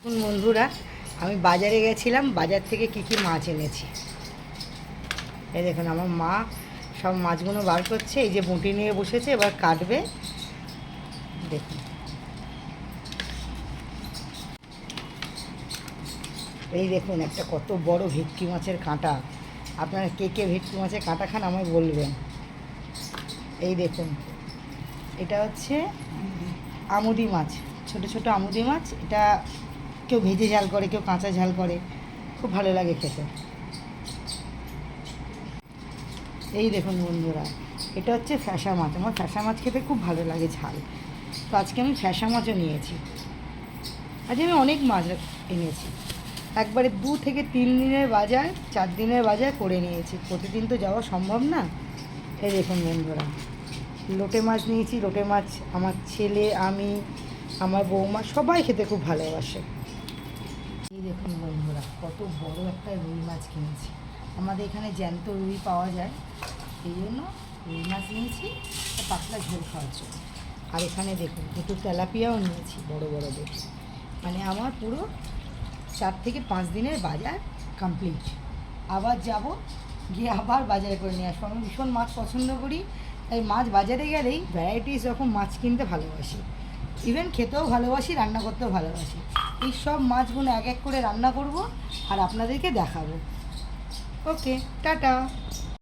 এখন বন্ধুরা আমি বাজারে গেছিলাম, বাজার থেকে কি কি মাছ এনেছি এই দেখুন। আমার মা সব মাছগুলো বার করছে, এই যে বুটি নিয়ে বসেছে, এবার কাটবে। দেখুন এই দেখুন একটা কত বড় ভেটকি মাছের কাঁটা। আপনারা কে কে ভেটকি মাছের কাঁটা খান আমায় বলবেন। এই দেখুন এটা হচ্ছে আমুদি মাছ, ছোট ছোট আমুদি মাছ। এটা কেউ ভেজে ঝাল করে, কেউ কাঁচা ঝাল করে, খুব ভালো লাগে খেতে। এই দেখুন বন্ধুরা, এটা হচ্ছে ফ্যাসা মাছ। আমার ফ্যাসা মাছ খেতে খুব ভালো লাগে ঝাল, তো আজকে আমি ফ্যাসা মাছও নিয়েছি। আজ আমি অনেক মাছ এনেছি, একবারে 2 থেকে 3 দিনের বাজার, 4 দিনের বাজার করে নিয়েছি। প্রতিদিন তো যাওয়া সম্ভব না। এই দেখুন বন্ধুরা, লোটে মাছ নিয়েছি। লোটে মাছ আমার ছেলে, আমি, আমার বৌমা সবাই খেতে খুব ভালোবাসে। এই দেখুন বন্ধুরা, কত বড় একটা রুই মাছ কিনেছি। আমাদের এখানে জ্যান্ত রুই পাওয়া যায়, সেই জন্য রুই মাছ নিয়েছি পাতলা ঝোল খাওয়ার জন্য। আর এখানে দেখুন একটু তেলাপিয়াও নিয়েছি, বড় বড় দেখে। মানে আমার পুরো 4 থেকে 5 দিনের বাজার কমপ্লিট। আবার যাব, গিয়ে আবার বাজারে করে নিয়ে আসবো। আমি ভীষণ মাছ পছন্দ করি, তাই মাছ বাজারে গেলেই ভ্যারাইটিস রকম মাছ কিনতে ভালোবাসি। ইভেন খেতেও ভালোবাসি, রান্না করতেও ভালোবাসি। এই সব মাছগুলো এক এক করে রান্না করব আর আপনাদেরকে দেখাবো। ওকে, টাটা।